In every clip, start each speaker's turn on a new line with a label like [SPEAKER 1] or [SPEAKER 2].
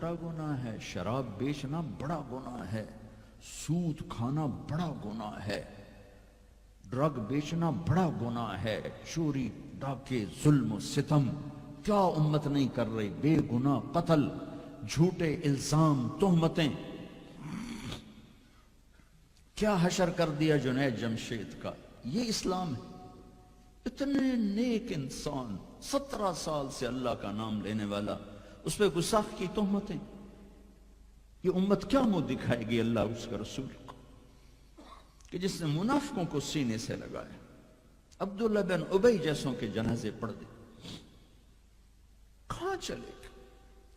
[SPEAKER 1] چھوٹا گناہ ہے، شراب بیچنا بڑا گناہ ہے، سود کھانا بڑا گناہ ہے، ڈرگ بیچنا بڑا گناہ ہے، چوری ڈاکے ظلم و ستم کیا امت نہیں کر رہی، بے گناہ قتل، جھوٹے الزام تہمتیں، کیا حشر کر دیا جنید جمشید کا۔ یہ اسلام ہے۔ اتنے نیک انسان 17 سال سے اللہ کا نام لینے والا، اس پہ گستاخ کی تہمتیں، یہ امت کیا منہ دکھائے گی اللہ اس کے رسول کو، کہ جس نے منافقوں کو سینے سے لگایا، عبداللہ بن ابی جیسوں کے جنازے پڑھ دے، کہاں چلے گا،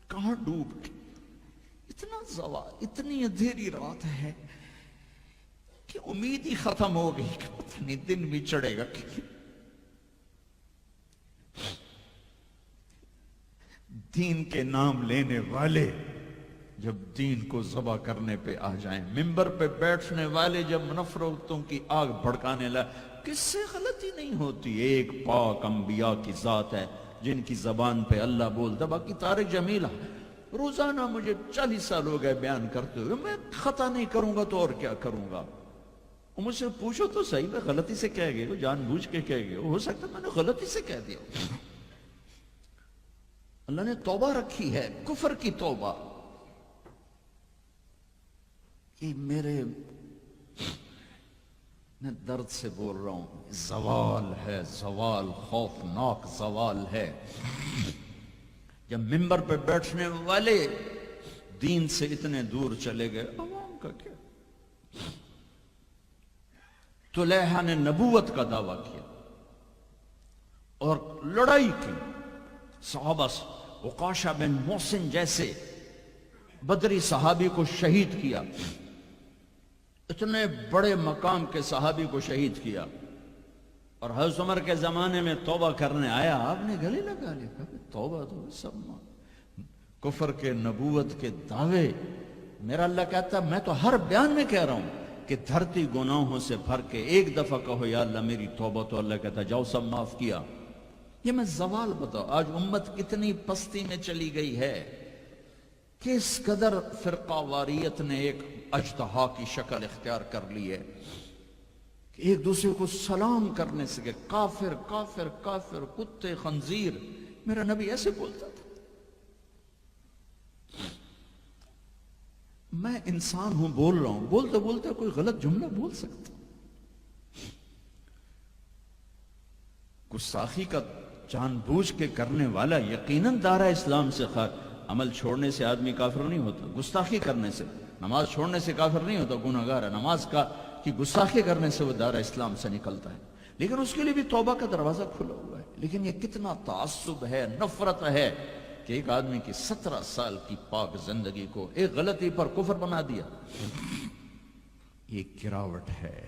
[SPEAKER 1] کہاں ڈوب گئے۔ اتنا زوال، اتنی اندھیری رات ہے کہ امید ہی ختم ہو گئی کہ پتہ نہیں دن بھی چڑھے گا کہ دین کے نام لینے والے جب دین کو ذبح کرنے پہ آ جائیں، ممبر پہ بیٹھنے والے جب نفرتوں کی آگ بھڑکانے لائے، کس سے غلطی نہیں ہوتی۔ ایک پاک انبیاء کی ذات ہے جن کی زبان پہ اللہ بولتا۔ باقی طارق جمیل روزانہ مجھے 40 سال ہو گئے بیان کرتے ہوئے، میں خطا نہیں کروں گا تو اور کیا کروں گا۔ مجھ سے پوچھو تو صحیح، میں غلطی سے کہہ گئے، جان بوجھ کے کہہ گئے، ہو سکتا ہے میں نے غلطی سے کہہ دیا۔ اللہ نے توبہ رکھی ہے، کفر کی توبہ۔ یہ میں درد سے بول رہا ہوں، زوال ہے، زوال خوفناک زوال ہے۔ جب ممبر پہ بیٹھنے والے دین سے اتنے دور چلے گئے، عوام کا کیا۔ طلحہ نے نبوت کا دعویٰ کیا اور لڑائی کی، صحابہ سے عکاشہ بن محسن جیسے بدری صحابی کو شہید کیا، اتنے بڑے مقام کے صحابی کو شہید کیا، اور حضرت عمر کے زمانے میں توبہ کرنے آیا، آپ نے گلے لگا لیا، کہا توبہ تو سب کفر کے نبوت کے دعوے۔ میرا اللہ کہتا ہے میں تو ہر بیان میں کہہ رہا ہوں کہ دھرتی گناہوں سے بھر کے ایک دفعہ کہو یا اللہ میری توبہ، تو اللہ کہتا ہے جاؤ سب معاف کیا۔ یہ میں زوال بتاؤ، آج امت کتنی پستی میں چلی گئی ہے، کس قدر فرقہ واریت نے ایک اجتہا کی شکل اختیار کر لی ہے کہ ایک دوسرے کو سلام کرنے سے کہ کافر کافر کافر، کتے خنزیر۔ میرا نبی ایسے بولتا تھا۔ میں انسان ہوں، بول رہا ہوں، بولتے بولتے کوئی غلط جملہ بول سکتا۔ گستاخی کا جان بوجھ کے کرنے والا یقیناً دائرہ اسلام سے عمل چھوڑنے سے آدمی کافر نہیں ہوتا، گستاخی کرنے سے، نماز چھوڑنے سے کافر نہیں ہوتا، گناہگار ہے، نماز کی گستاخی کرنے سے وہ دائرہ اسلام سے نکلتا ہے، لیکن اس کے لیے بھی توبہ کا دروازہ کھلا ہوا ہے۔ لیکن یہ کتنا تعصب ہے، نفرت ہے کہ ایک آدمی کی 17 سال کی پاک زندگی کو ایک غلطی پر کفر بنا دیا۔ یہ گراوٹ ہے،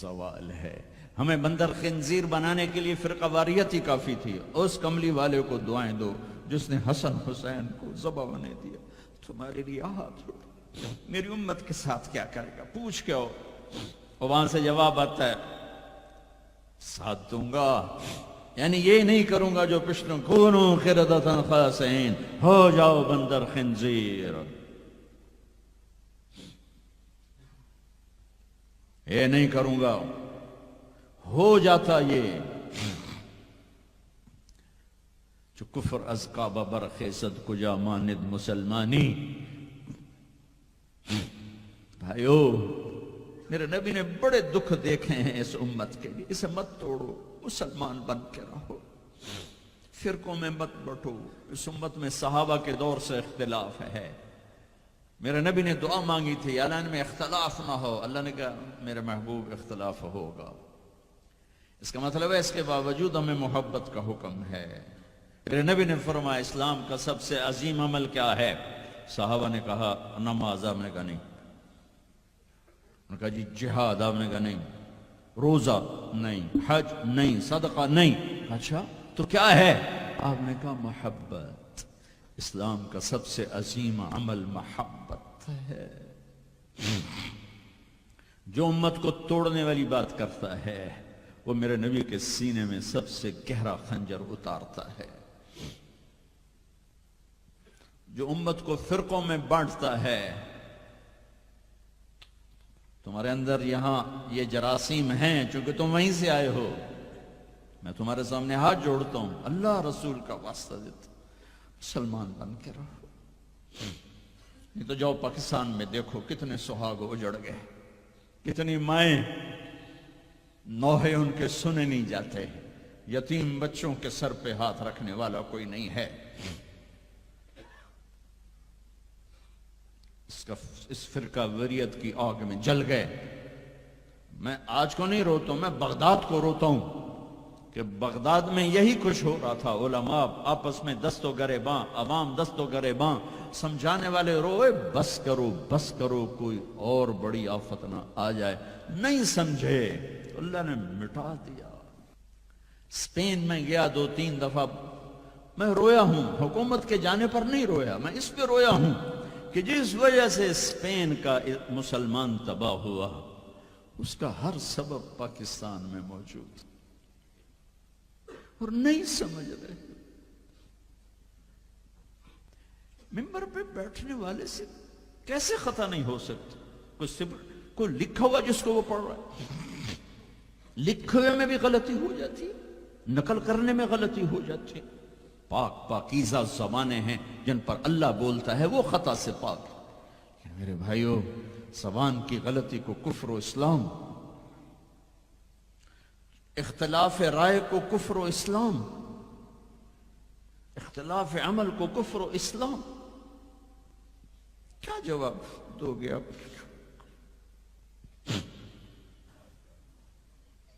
[SPEAKER 1] زوال ہے۔ ہمیں بندر خنزیر بنانے کے لیے فرقہ واریت ہی کافی تھی۔ اس کملی والے کو دعائیں دو جس نے حسن حسین کو ذبح بنے دیا، تمہارے لیے ہاتھ اٹھا، میری امت کے ساتھ کیا کرے گا، پوچھ کے آؤ۔ اور وہاں سے جواب آتا ہے ساتھ دوں گا، یعنی یہ نہیں کروں گا جو پشتوں کونو قردۃ خاسئین، ہو جاؤ بندر خنزیر، یہ نہیں کروں گا۔ ہو جاتا یہ جو کفر از کعبہ برخیزد کجا ماند مسلمانی۔ بھائیو، میرے نبی نے بڑے دکھ دیکھے ہیں اس امت کے لیے، اسے مت توڑو، مسلمان بن کے رہو، فرقوں میں مت بٹو۔ اس امت میں صحابہ کے دور سے اختلاف ہے، میرے نبی نے دعا مانگی تھی اللہ ان میں اختلاف نہ ہو، اللہ نے کہا میرے محبوب اختلاف ہوگا۔ اس کا مطلب ہے اس کے باوجود ہمیں محبت کا حکم ہے۔ میرے نبی نے فرمایا اسلام کا سب سے عظیم عمل کیا ہے؟ صحابہ نے کہا نماز، آپ نے کہا نہیں، انہوں نے کہا جی جہاد، آپ نے کہا نہیں، روزہ نہیں، حج نہیں، صدقہ نہیں، اچھا تو کیا ہے؟ آپ نے کہا محبت۔ اسلام کا سب سے عظیم عمل محبت ہے۔ جو امت کو توڑنے والی بات کرتا ہے وہ میرے نبی کے سینے میں سب سے گہرا خنجر اتارتا ہے۔ جو امت کو فرقوں میں بانٹتا ہے. تمہارے اندر یہاں یہ جراثیم ہیں چونکہ تم وہیں سے آئے ہو. میں تمہارے سامنے ہاتھ جوڑتا ہوں, اللہ رسول کا واسطہ دیتا ہوں, مسلمان بن کے رہو. نہیں تو جاؤ پاکستان میں دیکھو کتنے سہاگ اجڑ گئے, کتنی مائیں نوحے ان کے سنے نہیں جاتے, یتیم بچوں کے سر پہ ہاتھ رکھنے والا کوئی نہیں ہے. اس فرقہ وریت کی آگ میں جل گئے. میں آج کو نہیں روتا ہوں, میں بغداد کو روتا ہوں کہ بغداد میں یہی کچھ ہو رہا تھا. علماء آپس میں دست و گریباں, عوام دست و گریباں, سمجھانے والے روئے بس کرو بس کرو, کوئی اور بڑی آفت نہ آ جائے. نہیں سمجھے تو اللہ نے مٹا دیا. اسپین میں گیا 2-3 دفعہ, میں رویا ہوں. حکومت کے جانے پر نہیں رویا, میں اس پہ رویا ہوں کہ جس وجہ سے اسپین کا مسلمان تباہ ہوا, اس کا ہر سبب پاکستان میں موجود اور نہیں سمجھ رہے. ممبر پہ بیٹھنے والے سے کیسے خطا نہیں ہو سکتی؟ کوئی لکھا ہوا جس کو وہ پڑھ رہا ہے, لکھے ہوئے میں بھی غلطی ہو جاتی, نقل کرنے میں غلطی ہو جاتی. پاک پاکیزہ زبانیں ہیں جن پر اللہ بولتا ہے, وہ خطا سے پاک. میرے بھائیو, زبان کی غلطی کو کفر و اسلام, اختلاف رائے کو کفر و اسلام, اختلاف عمل کو کفر و اسلام. کیا جواب دو گے آپ؟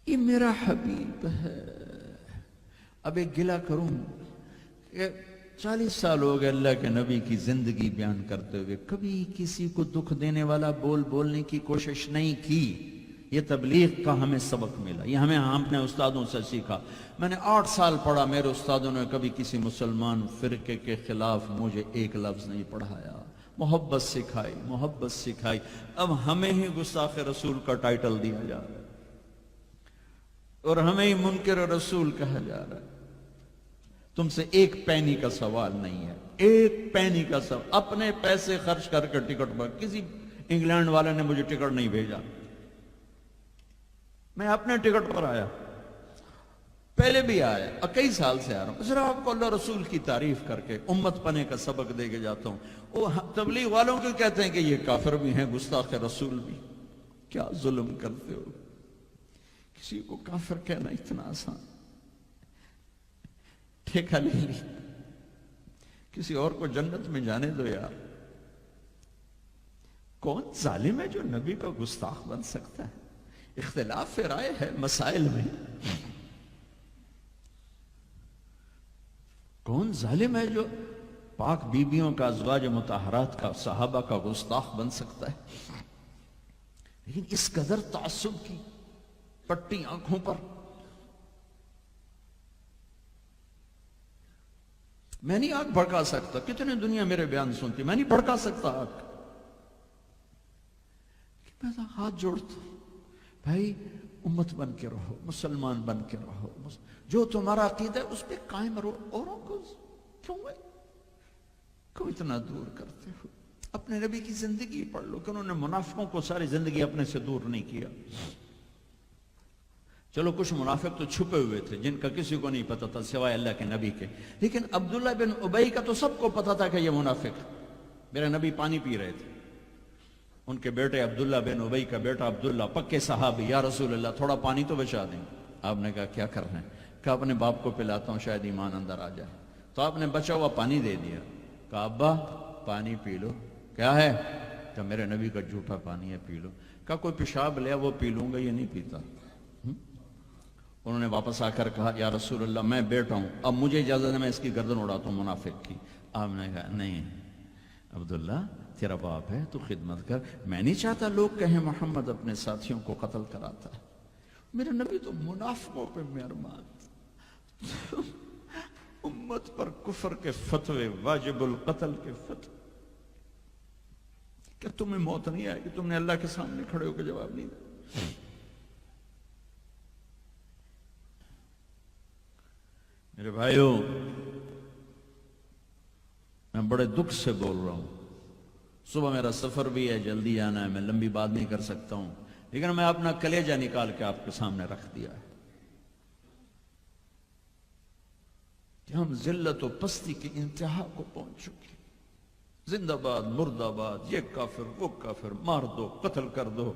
[SPEAKER 1] یہ میرا حبیب ہے. اب ایک گلہ کروں کہ 40 سال ہو گئے اللہ کے نبی کی زندگی بیان کرتے ہوئے, کبھی کسی کو دکھ دینے والا بولنے کی کوشش نہیں کی. یہ تبلیغ کا ہمیں سبق ملا, یہ ہم نے استادوں سے سیکھا. میں نے 8 سال پڑھا, میرے استادوں نے کبھی کسی مسلمان فرقے کے خلاف مجھے ایک لفظ نہیں پڑھایا. محبت سکھائی, محبت سکھائی. اب ہمیں ہی گستاخ رسول کا ٹائٹل دیا جا رہا ہے اور ہمیں ہی منکر رسول کہا جا رہا ہے. تم سے ایک پینی کا سوال نہیں ہے, ایک پینی کا سوال. اپنے پیسے خرچ کر کے ٹکٹ پر, کسی انگلینڈ والے نے مجھے ٹکٹ نہیں بھیجا, میں اپنے ٹکٹ پر آیا, پہلے بھی آیا, کئی سال سے آ رہا ہوں. ذرا آپ کو اللہ رسول کی تعریف کر کے امت پنے کا سبق دے کے جاتا ہوں. وہ تبلیغ والوں کو کہتے ہیں کہ یہ کافر بھی ہیں, گستاخ رسول بھی. کیا ظلم کرتے ہو, کسی کو کافر کہنا اتنا آسان. ٹھیکہ لے لی, کسی اور کو جنت میں جانے دو یار. کون ظالم ہے جو نبی کا گستاخ بن سکتا ہے؟ اختلاف رائے ہے مسائل میں, کون ظالم ہے جو پاک بیویوں کا, ازواج مطہرات کا, صحابہ کا گستاخ بن سکتا ہے؟ لیکن اس قدر تعصب کی پٹی آنکھوں پر. میں نہیں آگ بھڑکا سکتا, کتنے دنیا میرے بیان سنتی, میں نہیں بھڑکا سکتا آگ. میں تو ہاتھ جوڑتا ہوں, بھائی امت بن کے رہو, مسلمان بن کے رہو, جو تمہارا عقیدہ ہے اس پہ قائم رہو. اوروں کو کیوں اتنا دور کرتے ہو؟ اپنے نبی کی زندگی پڑھ لو کہ انہوں نے منافقوں کو ساری زندگی اپنے سے دور نہیں کیا. چلو کچھ منافق تو چھپے ہوئے تھے جن کا کسی کو نہیں پتا تھا سوائے اللہ کے نبی کے, لیکن عبداللہ بن ابی کا تو سب کو پتا تھا کہ یہ منافق. میرے نبی پانی پی رہے تھے, ان کے بیٹے عبداللہ بن ابی کا بیٹا عبداللہ, پکے صحابی, یا رسول اللہ تھوڑا پانی تو بچا دیں. آپ نے کہا کیا کر رہے ہیں؟ کہا اپنے باپ کو پلاتا ہوں شاید ایمان اندر آ جائے. تو آپ نے بچا ہوا پانی دے دیا. کہا ابا پانی پی لو. کیا ہے؟ کہ میرے نبی کا جھوٹا پانی ہے, پی لو. کہا کوئی پیشاب لیا وہ پی لوں گا, یہ نہیں پیتا. انہوں نے واپس آ کر کہا یا رسول اللہ میں بیٹا ہوں, اب مجھے اجازت ہے میں اس کی گردن اڑاتا ہوں منافق کی. آپ نے کہا نہیں عبداللہ تیرا باپ ہے, تو خدمت کر. میں نہیں چاہتا لوگ کہیں محمد اپنے ساتھیوں کو قتل کراتا ہے. میرے نبی تو منافقوں پہ مہربان. امت پر کفر کے فتوے, واجب القتل کے فتوے. کیا تمہیں موت نہیں آئے کہ تم نے اللہ کے سامنے کھڑے ہو کے جواب نہیں دیا؟ میرے بھائیوں, میں بڑے دکھ سے بول رہا ہوں. صبح میرا سفر بھی ہے، جلدی آنا ہے، میں لمبی بات نہیں کر سکتا ہوں، لیکن میں اپنا کلیجہ نکال کے آپ کے سامنے رکھ دیا ہے کہ ہم ذلت و پستی کی انتہا کو پہنچ چکے. زندہ باد، مرد آباد، یہ کافر، وہ کافر، مار دو، قتل کر دو.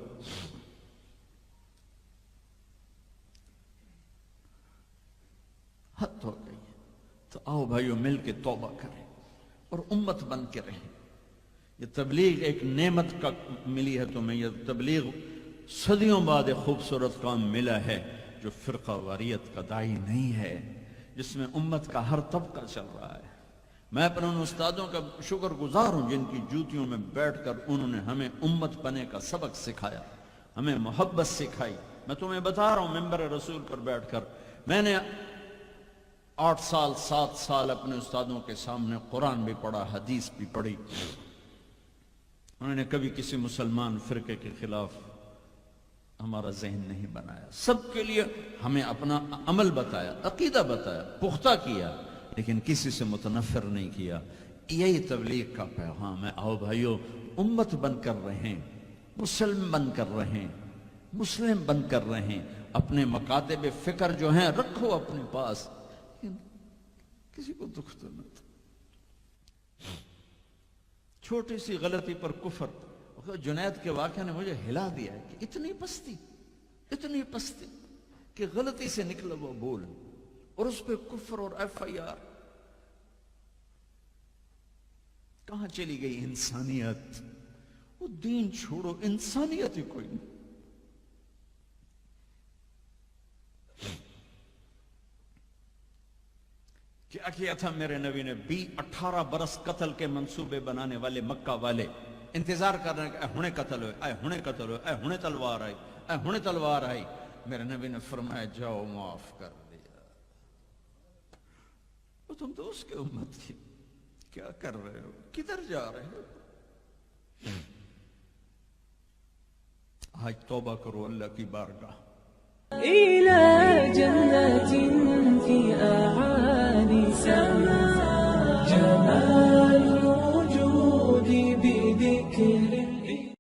[SPEAKER 1] حد ہو گئی. تو آؤ بھائیو مل کے توبہ کریں اور امت بن کے رہیں. یہ تبلیغ ایک نعمت کا ملی ہے تمہیں. یہ تبلیغ صدیوں بعد ایک خوبصورت کام ملا ہے جو فرقہ واریت کا داعی نہیں ہے، جس میں امت کا ہر طبقہ چل رہا ہے. میں اپنے ان استادوں کا شکر گزار ہوں جن کی جوتیوں میں بیٹھ کر انہوں نے ہمیں امت بنے کا سبق سکھایا، ہمیں محبت سکھائی. میں تمہیں بتا رہا ہوں ممبر رسول پر بیٹھ کر، میں نے 8 سال 7 سال اپنے استادوں کے سامنے قرآن بھی پڑھا، حدیث بھی پڑھی. انہوں نے کبھی کسی مسلمان فرقے کے خلاف ہمارا ذہن نہیں بنایا. سب کے لیے ہمیں اپنا عمل بتایا، عقیدہ بتایا، پختہ کیا، لیکن کسی سے متنفر نہیں کیا. یہی تبلیغ کا پیغام ہے. آؤ بھائیو امت بن کر رہیں، مسلم بن کر رہیں، مسلم بن کر رہیں. اپنے مکاتب فکر جو ہیں رکھو اپنے پاس، کسی کو دکھ تو نہ دو. چھوٹی سی غلطی پر کفر. جنید کے واقعہ نے مجھے ہلا دیا ہے کہ اتنی پستی کہ غلطی سے نکلا وہ بول اور اس پہ کفر اور FIR. کہاں چلی گئی انسانیت؟ وہ دین چھوڑو، انسانیت ہی کوئی نہیں. کیا کیا تھا میرے نبی نے؟ 18 برس قتل کے منصوبے بنانے والے مکہ والے انتظار کر رہے ہیں کہ اے ہنے قتل ہوئے، اے ہنے قتل ہوئے، اے ہنے تلوار آئی، اے ہنے تلوار آئی. میرے نبی نے فرمایا جاؤ معاف کر دیا. وہ تم تو اس کے امت کی، کیا کر رہے ہو؟ کدھر جا رہے ہو؟ آج توبہ کرو اللہ کی بارگاہ.